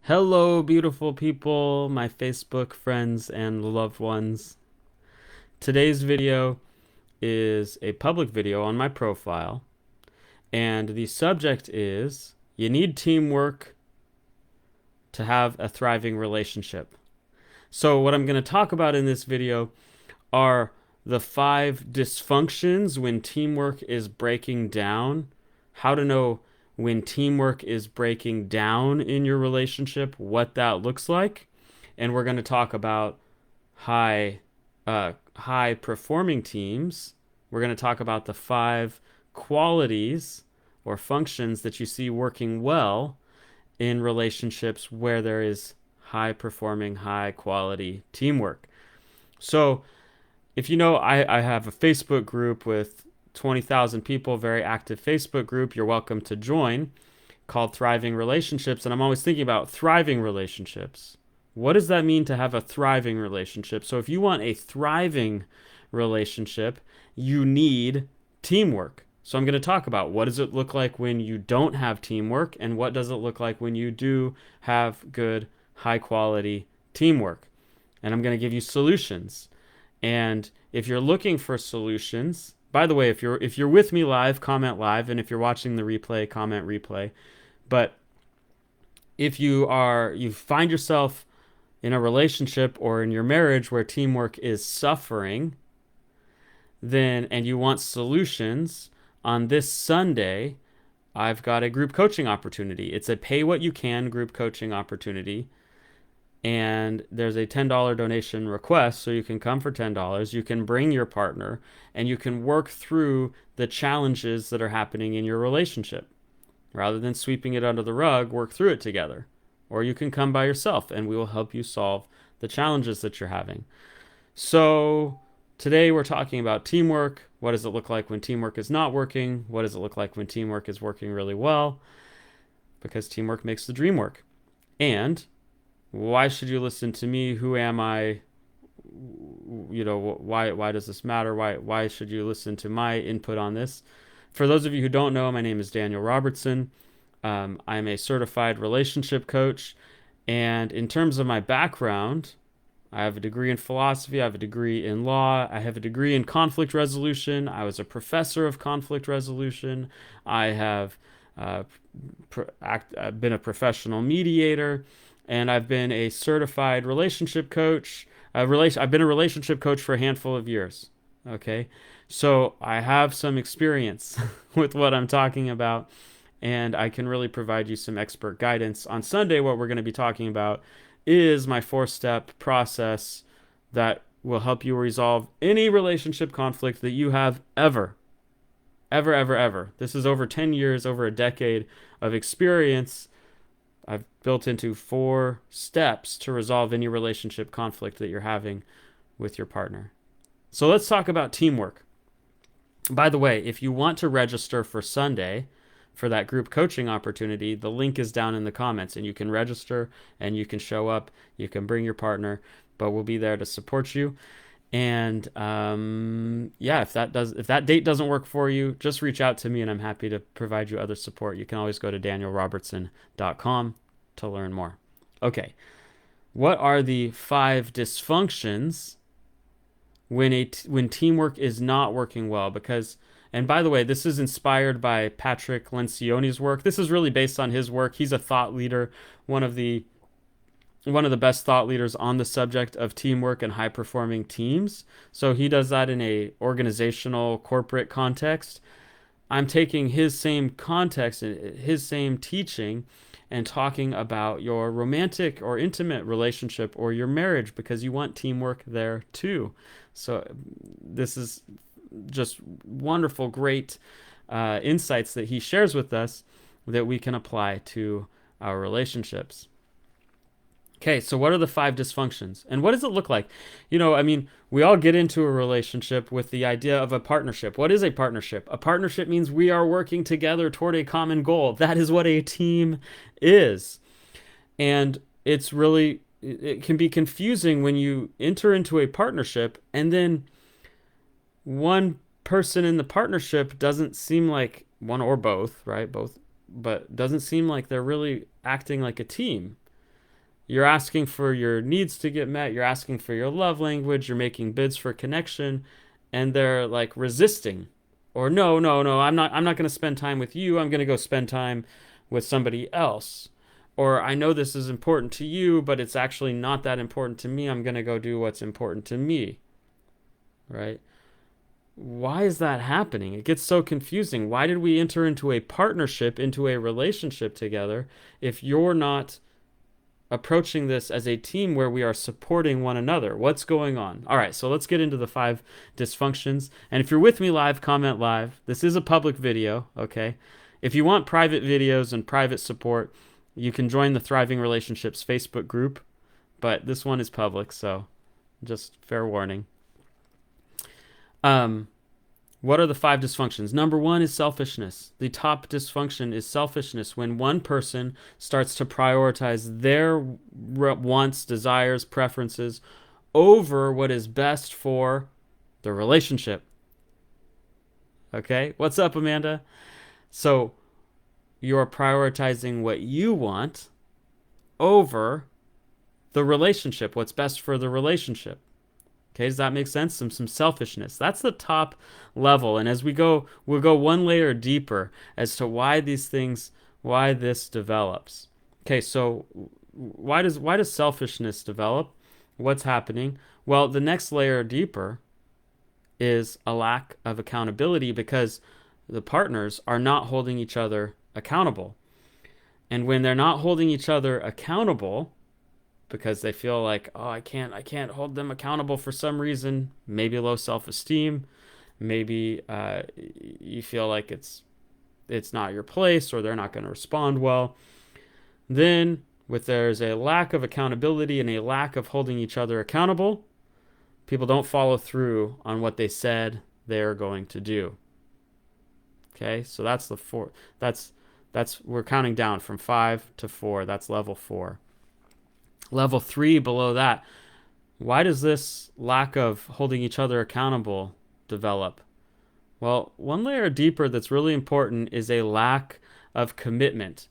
Hello, beautiful people, my Facebook friends and loved ones. Today's video is a public video on my profile, and the subject is you need teamwork to have a thriving relationship. So, what I'm going to talk about in this video are the 5 dysfunctions when teamwork is breaking down, how to know when teamwork is breaking down in your relationship, what that looks like, and we're going to talk about high high performing teams. We're going to talk about the 5 qualities or functions that you see working well in relationships where there is high performing, high quality teamwork. So, if you know, I have a Facebook group with 20,000 people, very active Facebook group. You're welcome to join, called Thriving Relationships. And I'm always thinking about thriving relationships. What does that mean to have a thriving relationship? So if you want a thriving relationship, you need teamwork. So I'm going to talk about what does it look like when you don't have teamwork, and what does it look like when you do have good, high quality teamwork. And I'm going to give you solutions. And if you're looking for solutions, by the way, if you're with me live, comment live, and if you're watching the replay, comment replay. But if you find yourself in a relationship or in your marriage where teamwork is suffering, then and you want solutions, on this Sunday, I've got a group coaching opportunity. It's a pay what you can group coaching opportunity. And there's a $10 donation request, so you can come for $10. You can bring your partner and you can work through the challenges that are happening in your relationship. Rather than sweeping it under the rug, work through it together. Or you can come by yourself and we will help you solve the challenges that you're having. So, today we're talking about teamwork. What does it look like when teamwork is not working? What does it look like when teamwork is working really well? Because teamwork makes the dream work. And why should you listen to me? Who am I? Why does this matter? Why should you listen to my input on this? For those of you who don't know, my name is Daniel Robertson. I'm a certified relationship coach, and in terms of my background, I have a degree in philosophy, I have a degree in law, I have a degree in conflict resolution. I was a professor of conflict resolution. I have been a professional mediator, and I've been a certified relationship coach. I've been a relationship coach for a handful of years. Okay, so I have some experience with what I'm talking about, and I can really provide you some expert guidance. On Sunday, what we're going to be talking about is my 4 step process that will help you resolve any relationship conflict that you have ever, ever, ever, ever. This is over 10 years, over a decade of experience. I've built into 4 steps to resolve any relationship conflict that you're having with your partner. So let's talk about teamwork. By the way, if you want to register for Sunday for that group coaching opportunity, the link is down in the comments, and you can register and you can show up. You can bring your partner, but we'll be there to support you. And yeah, if that date doesn't work for you, just reach out to me, and I'm happy to provide you other support. You can always go to danielrobertson.com to learn more. Okay, what are the 5 dysfunctions when teamwork is not working well? Because, and by the way, this is inspired by Patrick Lencioni's work. This is really based on his work. He's a thought leader, one of the best thought leaders on the subject of teamwork and high performing teams. So he does that in a organizational corporate context. I'm taking his same context, his same teaching, and talking about your romantic or intimate relationship or your marriage, because you want teamwork there too. So this is just wonderful, great insights that he shares with us that we can apply to our relationships. Okay, so what are the 5 dysfunctions? And what does it look like? I mean, we all get into a relationship with the idea of a partnership. What is a partnership? A partnership means we are working together toward a common goal. That is what a team is. And it can be confusing when you enter into a partnership and then one person in the partnership doesn't seem like, one or both, right? Both, but doesn't seem like they're really acting like a team. You're asking for your needs to get met, you're asking for your love language, you're making bids for connection, and they're like resisting. Or no, no, no, I'm not going to spend time with you. I'm going to go spend time with somebody else. Or I know this is important to you, but it's actually not that important to me. I'm going to go do what's important to me. Right? Why is that happening? It gets so confusing. Why did we enter into a partnership, into a relationship together, if you're not approaching this as a team where we are supporting one another? What's going on? All right, so let's get into the 5 dysfunctions. And if you're with me live, comment live. This is a public video, okay? If you want private videos and private support, you can join the Thriving Relationships Facebook group, but this one is public, so just fair warning. What are the 5 dysfunctions? Number 1 is selfishness. The top dysfunction is selfishness, when one person starts to prioritize their wants, desires, preferences over what is best for the relationship. Okay? What's up, Amanda? So you're prioritizing what you want over the relationship, what's best for the relationship. Okay, does that make sense? Some selfishness. That's the top level. And as we go, we'll go one layer deeper as to why these things, why this develops. Okay, so why does selfishness develop? What's happening? Well, the next layer deeper is a lack of accountability, because the partners are not holding each other accountable. And when they're not holding each other accountable, because they feel like, oh, I can't hold them accountable for some reason, maybe low self-esteem, maybe you feel like it's not your place, or they're not going to respond well. Then there's a lack of accountability and a lack of holding each other accountable, people don't follow through on what they said they're going to do. Okay, so that's the 4. That's we're counting down from 5 to 4. That's level 4. Level 3 below that. Why does this lack of holding each other accountable develop? Well, one layer deeper that's really important is a lack of commitment.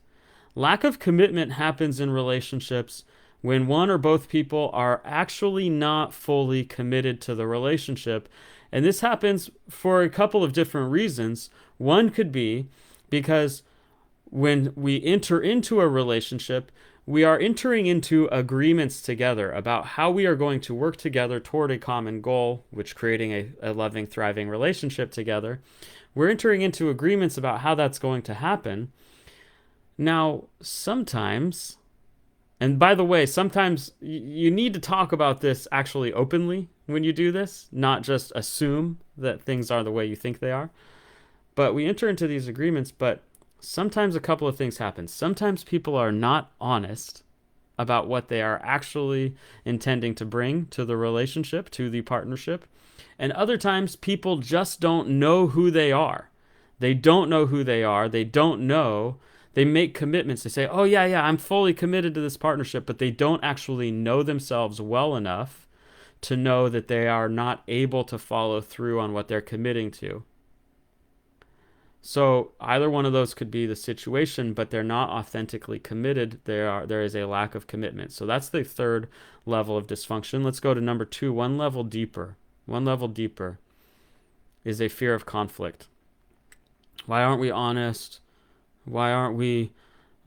Lack of commitment happens in relationships when one or both people are actually not fully committed to the relationship. And this happens for a couple of different reasons. One could be because when we enter into a relationship, we are entering into agreements together about how we are going to work together toward a common goal, which creating a loving, thriving relationship together. We're entering into agreements about how that's going to happen. Now, sometimes, and by the way, sometimes you need to talk about this actually openly when you do this, not just assume that things are the way you think they are. But we enter into these agreements, but sometimes a couple of things happen. Sometimes people are not honest about what they are actually intending to bring to the relationship, to the partnership. And other times people just don't know who they are. They don't know who they are. They don't know. They make commitments. They say, oh, yeah, I'm fully committed to this partnership, but they don't actually know themselves well enough to know that they are not able to follow through on what they're committing to. So either one of those could be the situation, but they're not authentically committed. There is a lack of commitment. So that's the 3rd level of dysfunction. Let's go to number 2, one level deeper. One level deeper is a fear of conflict. Why aren't we honest? Why aren't we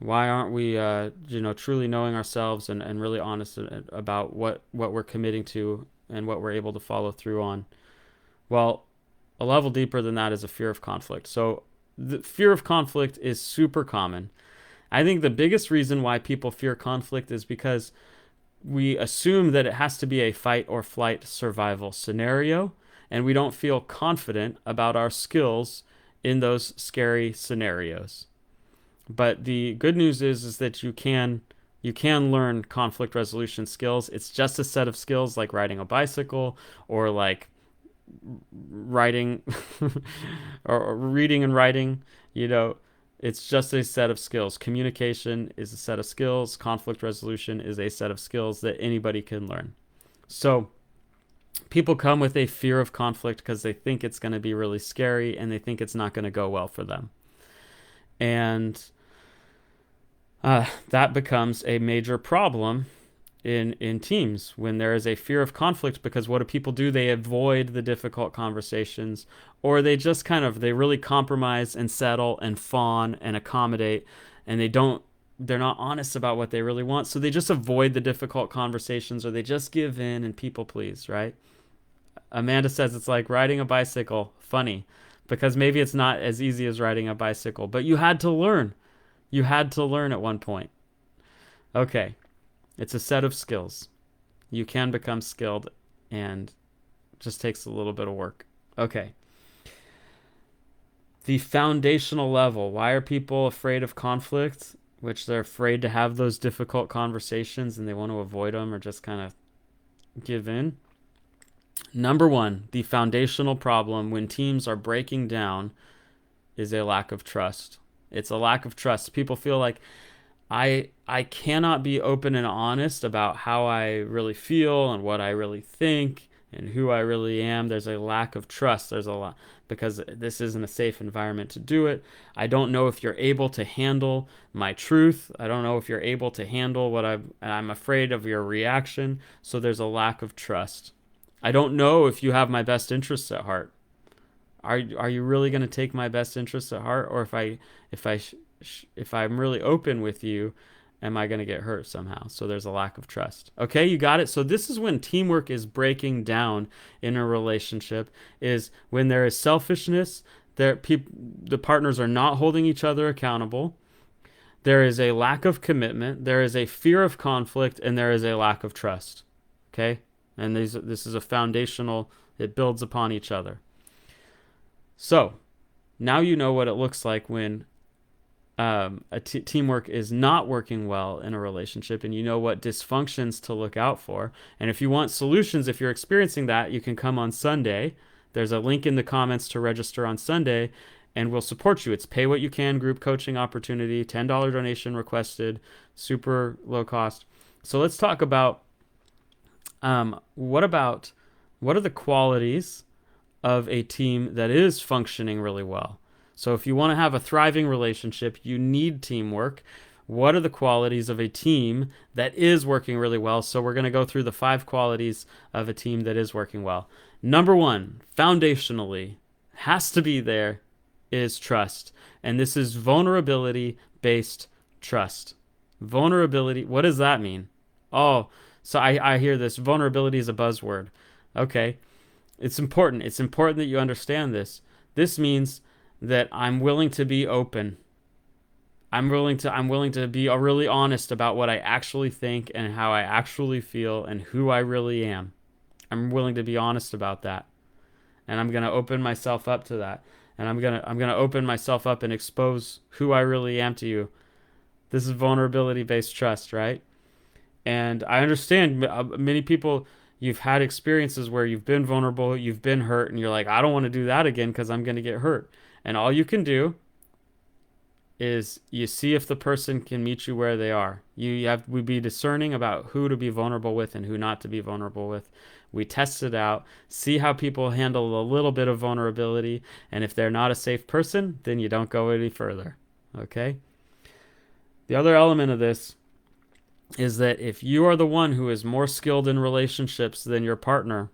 truly knowing ourselves and really honest about what we're committing to and what we're able to follow through on? Well, a level deeper than that is a fear of conflict. So the fear of conflict is super common. I think the biggest reason why people fear conflict is because we assume that it has to be a fight or flight survival scenario, and we don't feel confident about our skills in those scary scenarios. But the good news is that you can learn conflict resolution skills. It's just a set of skills like riding a bicycle, or like writing or reading and writing. It's just a set of skills. Communication is a set of skills. Conflict resolution is a set of skills that anybody can learn. So people come with a fear of conflict because they think it's going to be really scary, and they think it's not going to go well for them. And that becomes a major problem in teams when there is a fear of conflict, because what do people do? They avoid the difficult conversations, or they just they really compromise and settle and fawn and accommodate, and they're not honest about what they really want, so they just avoid the difficult conversations, or they just give in and people please, right? Amanda says it's like riding a bicycle. Funny, because maybe it's not as easy as riding a bicycle, but you had to learn. You had to learn at one point. Okay. It's a set of skills. You can become skilled, and it just takes a little bit of work. Okay. The foundational level. Why are people afraid of conflict? Which they're afraid to have those difficult conversations and they want to avoid them or just kind of give in. Number one, the foundational problem when teams are breaking down is a lack of trust. It's a lack of trust. People feel like I cannot be open and honest about how I really feel and what I really think and who I really am. There's a lack of trust. There's a lot, because this isn't a safe environment to do it. I don't know if you're able to handle my truth. I don't know if you're able to handle what I'm afraid of your reaction. So there's a lack of trust. I don't know if you have my best interests at heart. Are you really going to take my best interests at heart, or if I'm really open with you, am I going to get hurt somehow? So there's a lack of trust. Okay, you got it? So this is when teamwork is breaking down in a relationship, is when there is selfishness, the partners are not holding each other accountable. There is a lack of commitment, there is a fear of conflict, and there is a lack of trust. Okay? And this is a foundational, it builds upon each other. So now you know what it looks like when teamwork is not working well in a relationship, and you know what dysfunctions to look out for. And if you want solutions, if you're experiencing that, you can come on Sunday. There's a link in the comments to register on Sunday, and we'll support you. It's pay what you can group coaching opportunity, $10 donation requested, super low cost. So let's talk about what are the qualities of a team that is functioning really well. So if you want to have a thriving relationship, you need teamwork. What are the qualities of a team that is working really well? So we're going to go through the 5 qualities of a team that is working well. Number 1, foundationally, has to be there, is trust. And this is vulnerability-based trust. Vulnerability, what does that mean? Oh, so I hear this. Vulnerability is a buzzword. Okay. It's important. It's important that you understand this. This means that I'm willing to be open. I'm willing to be really honest about what I actually think and how I actually feel and who I really am. I'm willing to be honest about that. And I'm going to open myself up to that. And I'm going to open myself up and expose who I really am to you. This is vulnerability-based trust, right? And I understand many people, you've had experiences where you've been vulnerable, you've been hurt, and you're like, I don't want to do that again because I'm going to get hurt. And all you can do is you see if the person can meet you where they are. We be discerning about who to be vulnerable with and who not to be vulnerable with. We test it out, see how people handle a little bit of vulnerability, and if they're not a safe person, then you don't go any further. Okay? The other element of this is that if you are the one who is more skilled in relationships than your partner,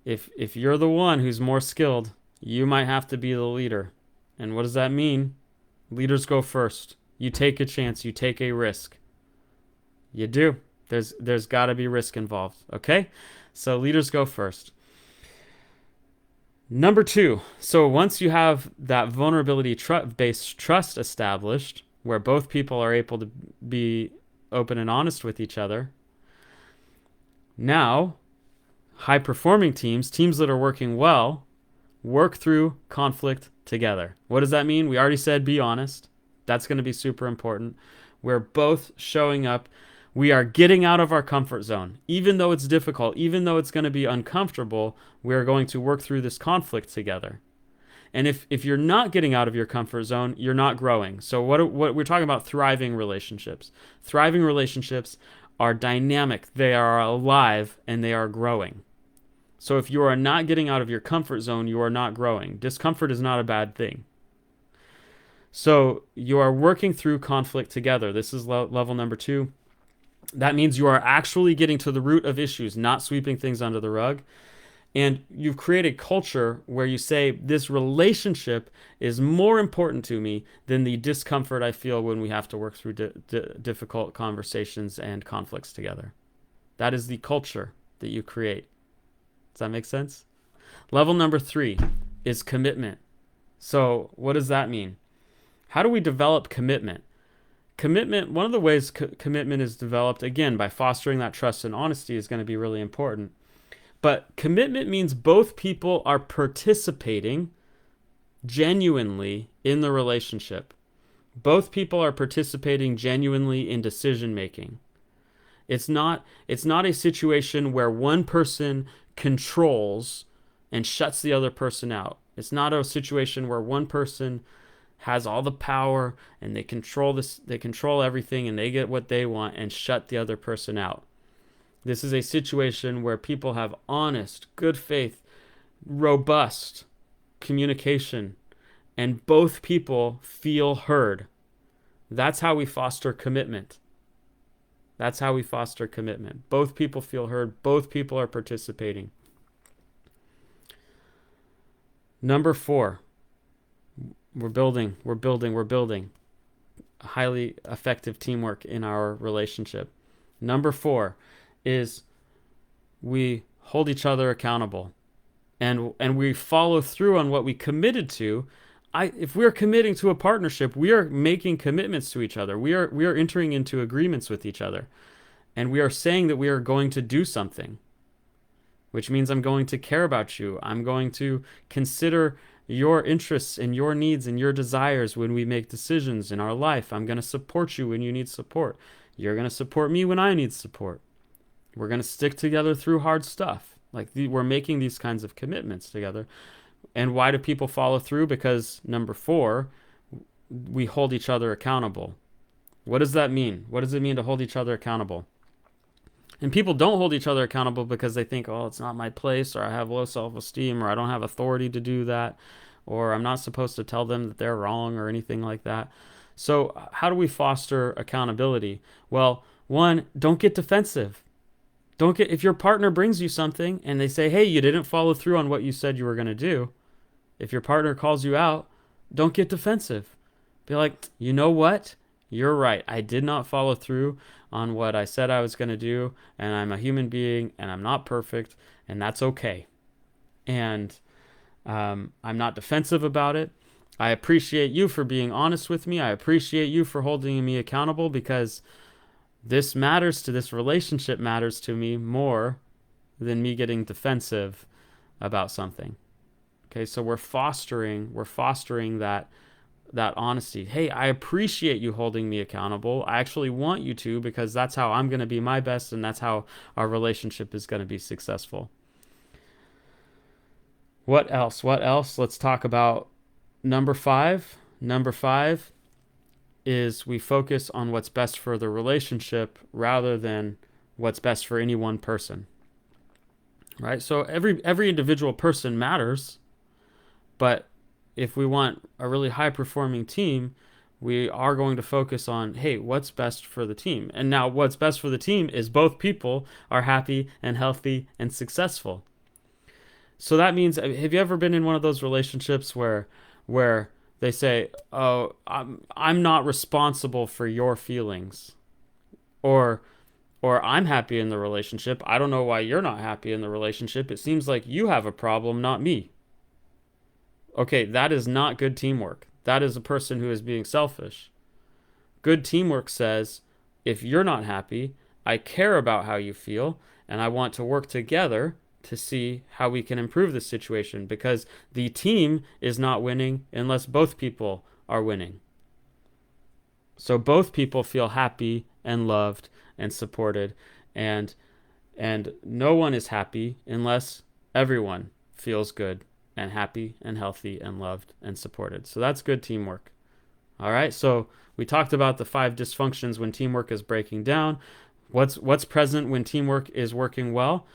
if you're the one who's more skilled, you might have to be the leader. And what does that mean? Leaders go first. You take a chance, you take a risk. You do. There's got to be risk involved, okay? So leaders go first. Number 2, so once you have that vulnerability-based trust established, where both people are able to be open and honest with each other, now high-performing teams that are working well, work through conflict together. What does that mean? We already said be honest. That's going to be super important. We're both showing up. We are getting out of our comfort zone. Even though it's difficult, even though it's going to be uncomfortable, we're going to work through this conflict together. And if you're not getting out of your comfort zone, you're not growing. So what we're talking about, thriving relationships. Thriving relationships are dynamic. They are alive and they are growing. So if you are not getting out of your comfort zone, you are not growing. Discomfort is not a bad thing. So you are working through conflict together. This is level number 2. That means you are actually getting to the root of issues, not sweeping things under the rug. And you've created culture where you say, this relationship is more important to me than the discomfort I feel when we have to work through difficult conversations and conflicts together. That is the culture that you create. Does that make sense? Level number 3 is commitment. So, what does that mean? How do we develop commitment? Commitment, one of the ways commitment is developed, again, by fostering that trust and honesty, is going to be really important. But commitment means both people are participating genuinely in the relationship. Both people are participating genuinely in decision making. It's not a situation where one person controls and shuts the other person out. It's not a situation where one person has all the power and they control everything and they get what they want and shut the other person out. This is a situation where people have honest, good faith, robust communication, and both people feel heard. That's how we foster commitment. That's how we foster commitment. Both people feel heard. Both people are participating. Number 4, we're building highly effective teamwork in our relationship. Number 4 is we hold each other accountable, and we follow through on what we committed to. If we're committing to a partnership, we are making commitments to each other. We are entering into agreements with each other, and we are saying that we are going to do something, which means I'm going to care about you. I'm going to consider your interests and your needs and your desires when we make decisions in our life. I'm going to support you when you need support. You're going to support me when I need support. We're going to stick together through hard stuff. We're making these kinds of commitments together. And why do people follow through? Because number 4, we hold each other accountable. What does that mean? What does it mean to hold each other accountable? And people don't hold each other accountable because they think, oh, it's not my place, or I have low self-esteem, or I don't have authority to do that, or I'm not supposed to tell them that they're wrong or anything like that. So how do we foster accountability? Well, 1, don't get defensive. If your partner brings you something and they say, hey, you didn't follow through on what you said you were going to do, if your partner calls you out, don't get defensive. Be like, you know what? You're right. I did not follow through on what I said I was going to do, and I'm a human being, and I'm not perfect, and that's okay. And I'm not defensive about it. I appreciate you for being honest with me. I appreciate you for holding me accountable, because this relationship matters to me more than me getting defensive about something. Okay, so we're fostering that honesty. Hey, I appreciate you holding me accountable. I actually want you to, because that's how I'm going to be my best, and that's how our relationship is going to be successful. What else? Let's talk about number 5. Number 5 is we focus on what's best for the relationship rather than what's best for any one person. Right? So every individual person matters, but if we want a really high-performing team, we are going to focus on, hey, what's best for the team? And now what's best for the team is both people are happy and healthy and successful. So that means, have you ever been in one of those relationships where they say, oh, I'm not responsible for your feelings, or I'm happy in the relationship. I don't know why you're not happy in the relationship. It seems like you have a problem, not me. Okay, that is not good teamwork. That is a person who is being selfish. Good teamwork says, if you're not happy, I care about how you feel, and I want to work together to see how we can improve the situation, because the team is not winning unless both people are winning. So both people feel happy and loved and supported, and no one is happy unless everyone feels good and happy and healthy and loved and supported. So that's good teamwork. All right, so we talked about the 5 dysfunctions when teamwork is breaking down. What's present when teamwork is working well?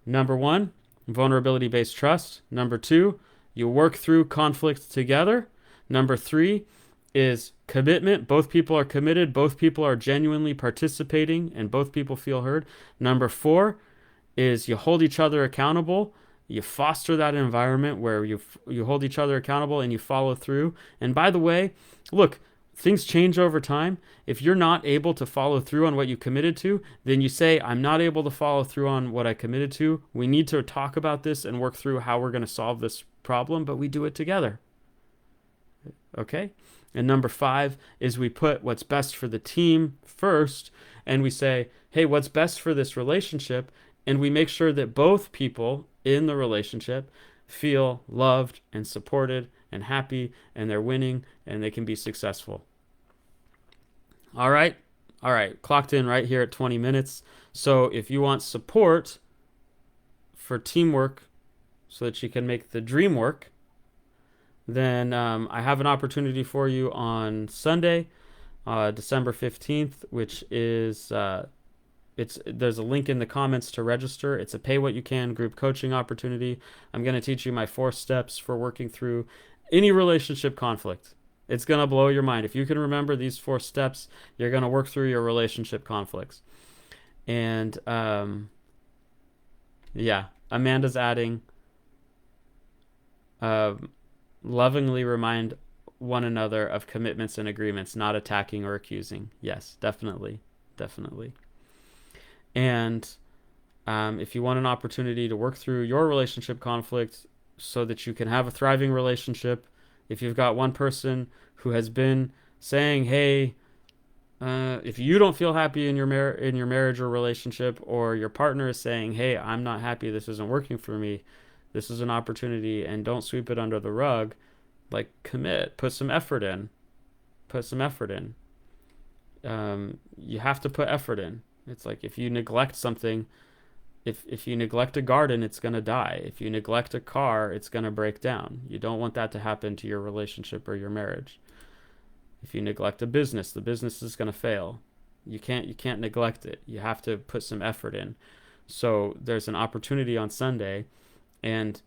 Number 1, vulnerability-based trust. Number 2, you work through conflict together. Number 3, is commitment. Both people are committed. Both people are genuinely participating, and both people feel heard. Number 4 is you hold each other accountable. You foster that environment where you hold each other accountable and you follow through. And by the way, look, things change over time. If you're not able to follow through on what you committed to, then you say, I'm not able to follow through on what I committed to. We need to talk about this and work through how we're going to solve this problem, but we do it together. Okay? And number 5 is we put what's best for the team first, and we say, hey, what's best for this relationship? And we make sure that both people in the relationship feel loved and supported and happy, and they're winning and they can be successful. All right. Clocked in right here at 20 minutes. So if you want support for teamwork so that you can make the dream work, then I have an opportunity for you on Sunday, December 15th, which is there's a link in the comments to register. It's a pay what you can group coaching opportunity. I'm going to teach you my 4 steps for working through any relationship conflict. It's going to blow your mind. If you can remember these 4 steps, you're going to work through your relationship conflicts. And yeah, Amanda's adding lovingly remind one another of commitments and agreements, not attacking or accusing. Yes, definitely. And if you want an opportunity to work through your relationship conflict so that you can have a thriving relationship, if you've got one person who has been saying, hey, if you don't feel happy in your marriage or relationship, or your partner is saying, hey, I'm not happy, this isn't working for me, this is an opportunity, and don't sweep it under the rug. Like, commit, put some effort in. You have to put effort in. It's like if you neglect something, if you neglect a garden, it's going to die. If you neglect a car, it's going to break down. You don't want that to happen to your relationship or your marriage. If you neglect a business, the business is going to fail. You can't neglect it. You have to put some effort in. So there's an opportunity on Sunday, and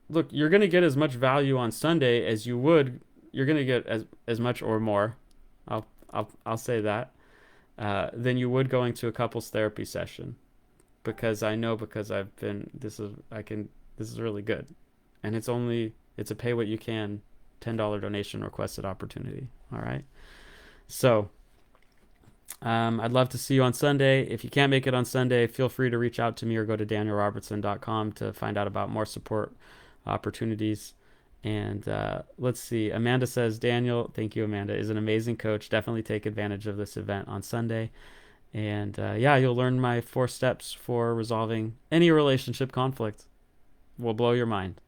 look, you're going to get as much value on Sunday as you would. You're going to get as much or more. I'll say that. Than you would going to a couples therapy session, because I've been, this is really good, and it's a pay what you can $10 donation requested opportunity. All right. So I'd love to see you on Sunday. If you can't make it on Sunday, feel free to reach out to me or go to danielrobertson.com to find out about more support opportunities. And let's see. Amanda says, Daniel, thank you, Amanda, is an amazing coach. Definitely take advantage of this event on Sunday. And yeah, you'll learn my 4 steps for resolving any relationship conflict. Will blow your mind.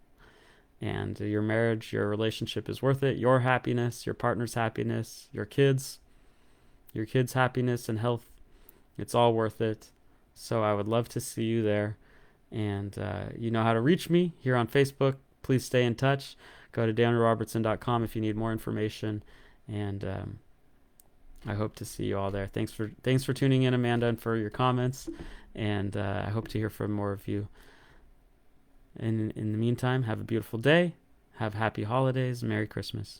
And your marriage, your relationship is worth it. Your happiness, your partner's happiness, your kids' happiness and health, it's all worth it. So I would love to see you there. And you know how to reach me here on Facebook. Please stay in touch. Go to danielrobertson.com if you need more information. And I hope to see you all there. Thanks for tuning in, Amanda, and for your comments. And I hope to hear from more of you. And in the meantime, have a beautiful day. Have happy holidays. Merry Christmas.